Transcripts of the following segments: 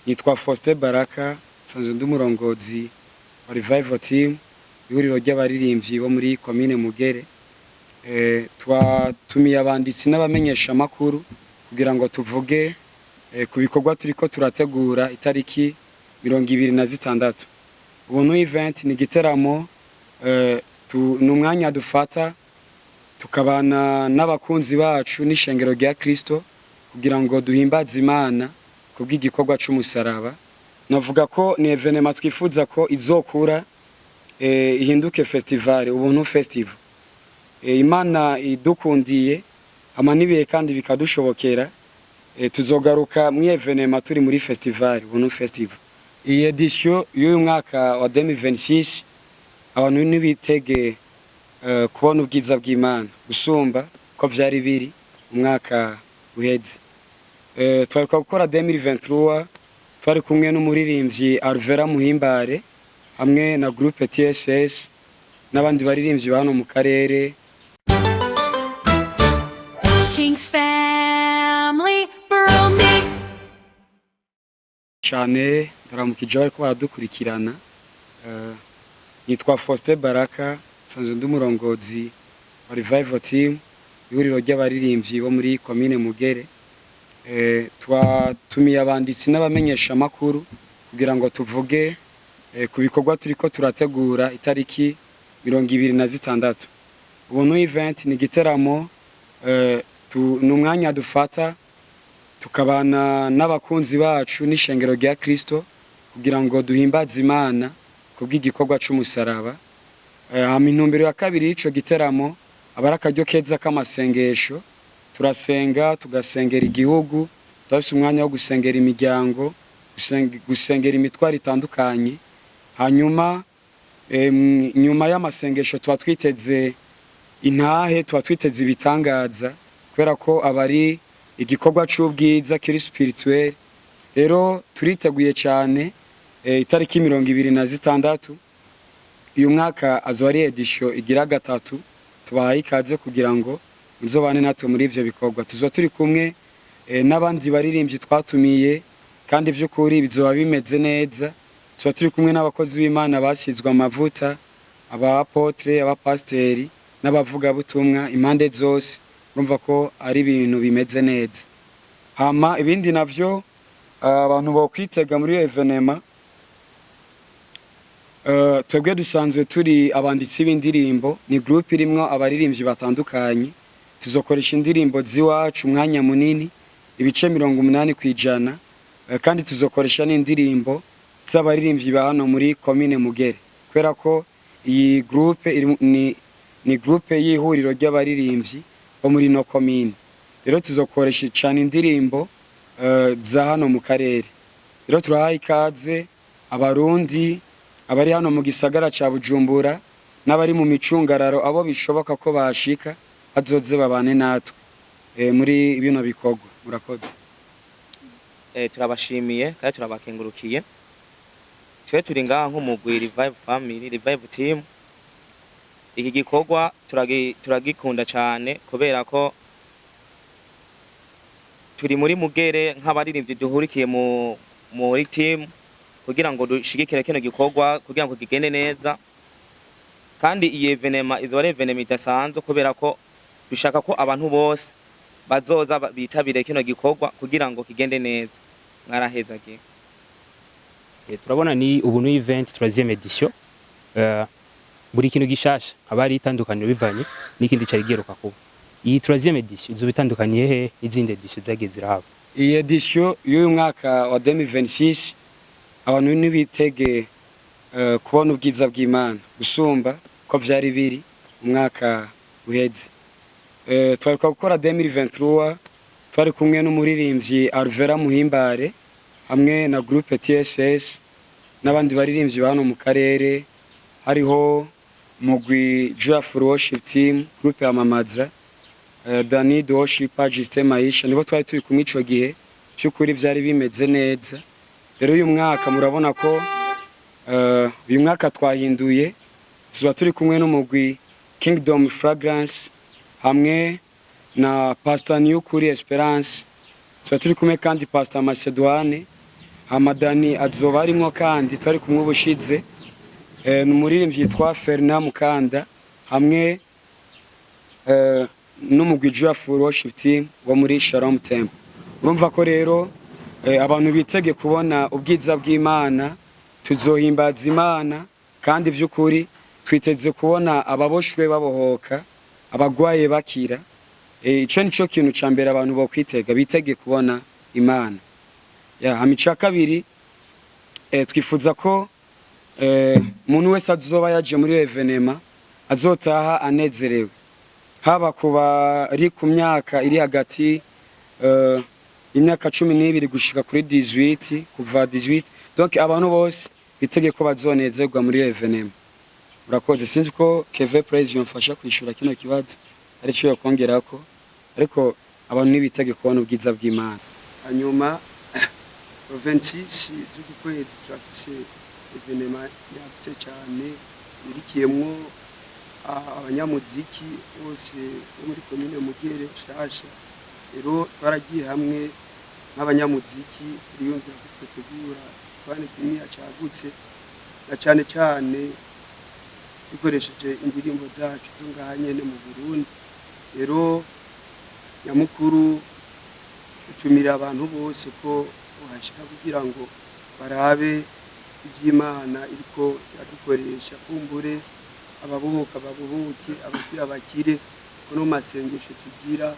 Nitwa Faustin Baraka, nsanzwe ndi umurongozi wa Revival Team, ihuriro ry'abaririmbyi bo muri commune Mugere. Twatumiye abanditsi n'abamenyesha makuru kugira ngo tuvuge ku bikorwa turiko turategura itariki 26. Ubuntu event ni giteramo n'umwanya dufata tukabana n'abakunzi bacu n'ishengero rya Kristo kugira ngo duhimbaze Imana kubw'igikorwa c'umusaraba. Navuga ko ni evenement twifuza ko izokura ihinduke festival, ubuntu festival. Imana idukundiye amanibiye kandi bikadushobokera, tuzogaruka mu evenement turi muri festival, ubuntu festival. Iyi edition y'uyu mwaka wa 2026 abantu nibitege kubona ubwiza bw'Imana gusumba ko vyari biri umwaka uheze. Twari gukora 2023 twari kumwe n'umuririmbyi Alvera Muhimbare hamwe na groupe TSS n'abandi baririmbyi bano mu karere. King's Family Burundi Cyane ndaramukije bari ko baradukurikirana. Nitwa Faustin Baraka, nsanzwe ndi umurongozi wa Revival Team, ihuriro ry'abaririmbyi bo muri commune Mugere. Twatumiye abanditsi n'abamenyesha makuru kugira ngo tuvuge ku bikorwa turiko turategura itariki 26. Ubuntu event ni giteramo n'umwanya dufata tukabana n'abakunzi bacu n'ishengero rya Kristo kugira ngo duhimbaze Imana kubw'igikorwa c'umusaraba. Hama intumbero ya kabiri y'ico giteramo abarakaryo keza k'amasengesho, turasenga tugasengera igihugu, tufise umwanya wo gusengera imiryango, gusengera imitwaro itandukanye. Hanyuma nyuma y'amasengesho tuba twiteze intahe, tuba twiteze ibitangaza kubera ko abari igikorwa c'ubwiza kiri spirituel. Rero turiteguye cyane. Itariki 26 uyu mwaka azori edition igira gatatu, tubahaye ikaze kugira ngo muzobane natwe muri ivyo bikorwa. Tuzo turi kumwe n'abandi baririmbyi twatumiye kandi vy'ukuri bizoba bimeze neza. Tuzo turi kumwe n'abakozi b'Imana bashyizwe amavuta, aba apotre, aba pasteri n'abavuga butumwa impande zose. Urumva ko ari ibintu bimeze neza. Hama ibindi navyo abantu bo kwitega muri evenement. Twebwe dusanzwe turi abanditsi b'indirimbo, ni groupe irimwo abaririmbyi batandukanye. Tuzokoresha indirimbo ziwacu umwanya munini, ibice 80%, kandi tuzokoresha n'indirimbo z'abaririmbyi ba hano muri commune Mugere, kubera ko iyi groupe ni groupe y'ihuriro ry'abaririmbyi bo muri no commune. Rero tuzokoresha cyane indirimbo za hano mu karere. Rero turahaye ikaze abarundi abari hano mu gisagara ca Bujumbura n'abari mu micungararo, abo bishoboka ko bashika azoze babane natwe muri bino bikorwa. Murakoze. Turabashimiye kandi turabakengurukiye. Twe turi ngaha nk'umugwi Revival Family, Revival Team. Iki gikorwa turagikunda cyane kubera ko turi muri Mugere nk'abaririmbyi duhurikiye muri team kugira ngo dushigikire kino gikorwa kugira ngo kigende neza. Kandi iyi evenement izo ari evenement idasanzwe kubera ko dushaka ko abantu bose bazoza bitabire kino gikorwa kugira ngo kigende neza. Mwaraheza gihe. Turabona ni ubuntu event 3e edition. Buri kintu gishasha abari itandukaniro bivanye n'ikindi cari giheruka kuba. Iyi 3e edition izo bitandukaniye he izindi edition zageze irahaba. Iyi edition y'uyu mwaka wa 2026 abantu nibitege kubona ubwiza bw'Imana gusumba ko vyari biri umwaka uheze. Twari gukora 2023 twari kumwe n'umuririmbyi Alvera Muhimbare hamwe na groupe TSS n'abandi baririmbyi bano mu karere. Hariho mugwi Joyful Worship Team, groupe ya Mamaza, Dani Worship Justin Maisha, nibo twari turi kumwe ico gihe. Cyukuri vyari bimeze neza. Rero uyu mwaka murabona ko uyu mwaka twahinduye, tuba turi kumwe n'umugwi Kingdom Fragrance hamwe na Pastor Niyukuri Esperance. Tuba turi kumwe kandi Pastor Macedwane Hamadani azoba arimwo kandi twari kumwe ubushize ni umuririmbyi yitwa Fernand Mukanda hamwe n'umugwi Full Worship Team wo muri Shalom Temple. Urumva ko rero abantu bitege kubona ubwiza bw'Imana, tuzohimbaza Imana kandi vy'ukuri twiteze kubona ababoshwe babohoka, abagwaye bakira. Ico nico kintu ca mbere abantu bo kwitega, bitege kubona Imana. Hamica kabiri twifuza ko umuntu wese azoba yaje muri evenema azotaha anezerewe, haba kuba ari ku myaka iri hagati imyaka 12 gushika kuri 18, kuva 18. Donc abantu bose bitege ko bazonezerwa muri evenema. Urakoze, sinzi ko Keve Praise yomfasha kwishura kino kibazo ari cyo yakongerako, ariko abantu nibitege kubona ubwiza bw'Imana. Hanyuma 26 z'ukwezi turafise evenema yagutse cyane irikiyemwo abanyamuziki bose bo muri komine Mugere Shasha. Rero twaragiye hamwe nk'abanyamuziki turiyumvira ko twitegura twani kimwe cyagutse na cyane cyane dukoresheje indirimbo zacu tungahanye ne mu Burundi. Rero nyamukuru utumira abantu bose ko uhashika kugira ngo barabe iby'Imana iriko yadukoresha, kumbure ababuhuka babuhuke, abakira bakire. Kuno masengesho tugira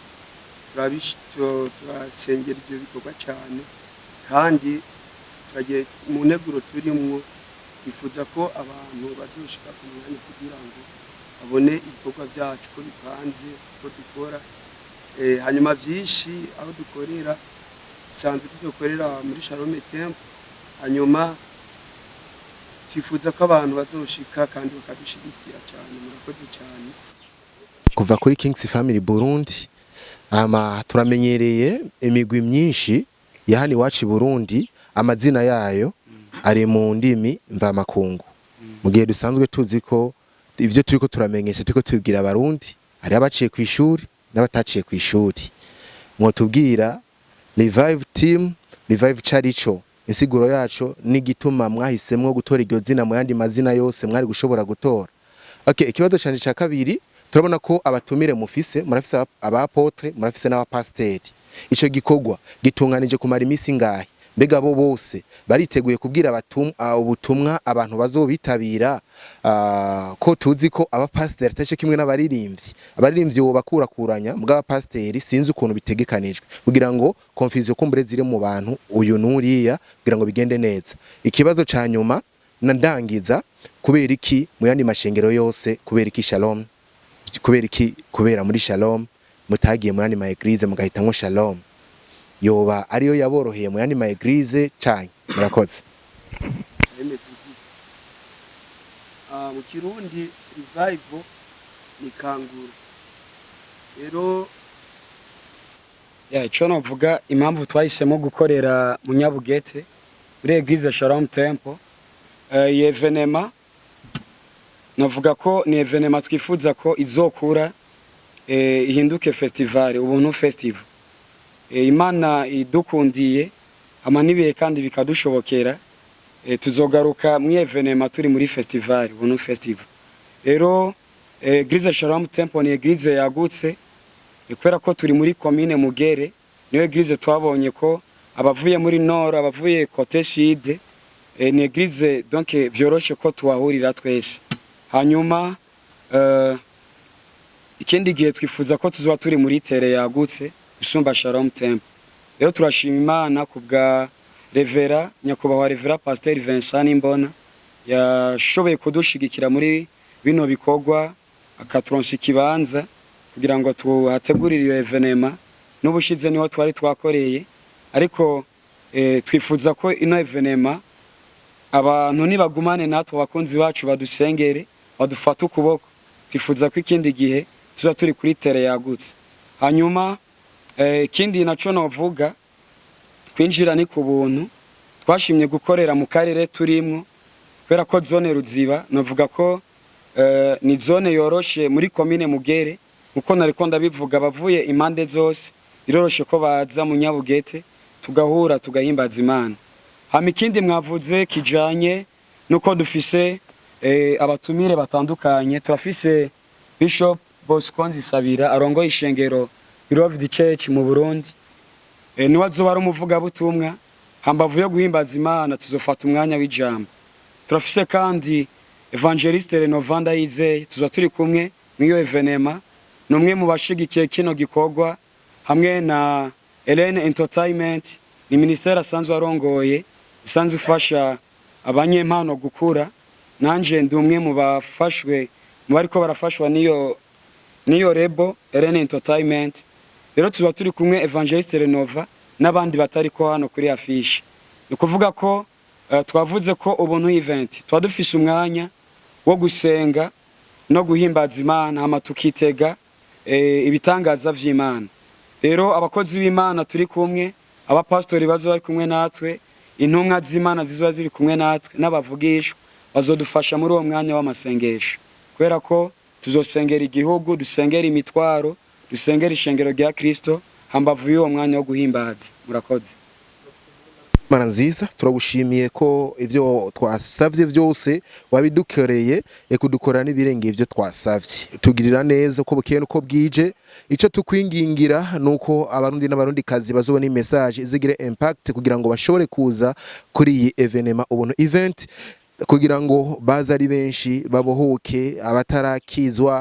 turasengera ibyo bikorwa cyane, kandi turagiye mu neguro turimwo bifuza ko abantu bazoshika ku mwanya kugira ngo babone ibikorwa byacu ko bipanze ko dukora. Hanyuma byinshi aho dukorera sanzwe dukorera muri Shalom Temple. Hanyuma twifuza ko abantu bazoshika kandi bakabishigikira cyane. Murakoze cyane. Kuva kuri Kings Family Burundi turamenyereye imigwi myinshi ya hano iwacu Burundi, amazina yayo ari mu ndimi mvamakungu. Mu gihe dusanzwe tuzi ko ivyo turiko turamenyesha turiko tubwira abarundi ari abaciye ku ishuri n'abataciye ku ishuri. Mwotubwira Revive Team, Revive Charicho, insiguro yacu n'igituma mwahisemwo gutora iryo zina mu yandi mazina yose mwari gushobora gutora. Okay, ikibazo cyane cya kabiri, turabona ko abatumire mufise, murafise abapotre, murafise n'abapasteri. Ico gikorwa gitunganije kumara imisi ngahe? Mbega bo bose bariteguye kubwira ubutumwa abantu bazobitabira, ko tuzi ko abapasteri tashe kimwe n'abaririmbyi wo bakurakuranya mbwa abapasteri sinzi ukuntu bitegekanijwe kugira ngo confusion kumbure zire mu bantu uyu nuriya kugira ngo bigende neza. Ikibazo ca nyuma nandangiza, kubera iki mu yandi mashengero yose, kubera iki Shalom, kubera iki kubera muri Shalom mutagiye mu yandi ma eglise mugahitamwo Shalom? Yoba ariyo yaboroheye mu yandi ma eglise cyane? Murakoze. Mu Kirundi revival ni kangura. Rero ico novuga impamvu twahisemo gukorera mu Nyabugete muri eglise Shalom Temple. Iyi evenema novuga ko ni evenema twifuza ko izokura ihinduke festival, ubuntu festival. Imana idukundiye amanibiye kandi bikadushobokera, tuzogaruka mu evenema turi muri festival, ubuntu festival. Rero eglise Shalom Temple ni eglise yagutse, kubera ko turi muri commune Mugere, niyo eglise twabonye ko abavuye muri Nord, abavuye Côte Sud, ni eglise donc byoroshe ko tuwahurira twese. Hanyuma ikindi gihe twifuza ko tuzoba turi muri tere yagutse usumba Shalom Temple. Rero turashima Imana kubwa Revera nyakubahwa Revera Pasteur Vincent Nimbona yashoboye kudushigikira muri bino bikorwa, akaturonsa ikibanza kugira ngo tuhategurire iyo evenema. N'ubushize niho twari twakoreye, ariko twifuza ko ino evenema abantu nibagumane natwe, abakunzi bacu badusengere, badufata ukuboko. Twifuza ko ikindi gihe tuza turi kuri tere yagutse. Hanyuma ikindi naco novuga, kwinjira ni ku buntu. Twashimye gukorera mu karere turimwo, kubera ko zone Ruziba novuga ko ni zone yoroshe muri commune Mugere. Uko nariko ndabivuga, bavuye impande zose biroroshe ko baza mu Nyabugete tugahura tugahimbaza Imana. hama ikindi mwavuze kijanye nuko dufise abatumire batandukanye. Turafise Bishop Bosco Nzisabira arongoye ishengero Beloved Church mu Burundi, niwe azoba ari umuvugabutumwa. Hambavu yo guhimbaza Imana tuzofata umwanya w'ijambo. Turafise kandi Evangeliste Renovanda Yizeye, tuza turi kumwe mwiyo evenema, numwe mu bashigikiye kino gikorwa, hamwe na Helene Entertainment, ni ministere asanzwe arongoye isanzwe ufasha abanyempano gukura. Nanje ndi umwe mu bafashwe mu bariko barafashwa niyo rebo Helene Entertainment. Rero tuba turi kumwe Evangeliste Renova n'abandi batari ko hano kuri afishe. Ni kuvuga ko twavuze ko ubuntu event twa dufise umwanya wo gusenga no guhimbaza Imana, hama tukitega ibitangaza vy'Imana. Rero abakozi b'Imana turi kumwe, abapastori bazo bari kumwe natwe, intumwa z'Imana zizoba ziri kumwe natwe, n'abavugishwa bazodufasha muri uwo mwanya w'amasengesho, kubera ko tuzosengera igihugu, dusengera imitwaro, dusengera ishengero rya Kristo, hambavu y'uwo mwanya wo guhimbaza. Murakoze. Mana nziza, turagushimiye ko ivyo twasavye vyose wabidukoreye, ekudukora n'ibirenge ivyo twasavye. Tugirira neza uko bukeye uko bwije. Ico tukwingingira nuko abarundi n'abarundi kazi bazobona message izigire impact kugira ngo bashobore kuza kuri iyi evenema ubuntu event, kugira ngo baza ari benshi babohoke, abatarakizwa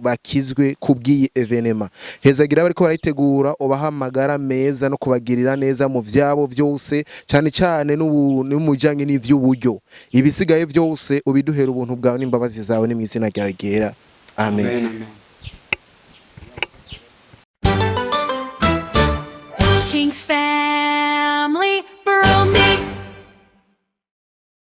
bakizwe kubwiye evenema. Hezagira bariko barayitegura, ubahamagara meza no kubagirira neza mu vyabo vyose, cyane cyane n'umujanye n'ivy'uburyo. Ibisigaye vyose ubiduhera ubuntu bwawe n'imbabazi zawe, ni mwizina rya Gera. Amen. Amen.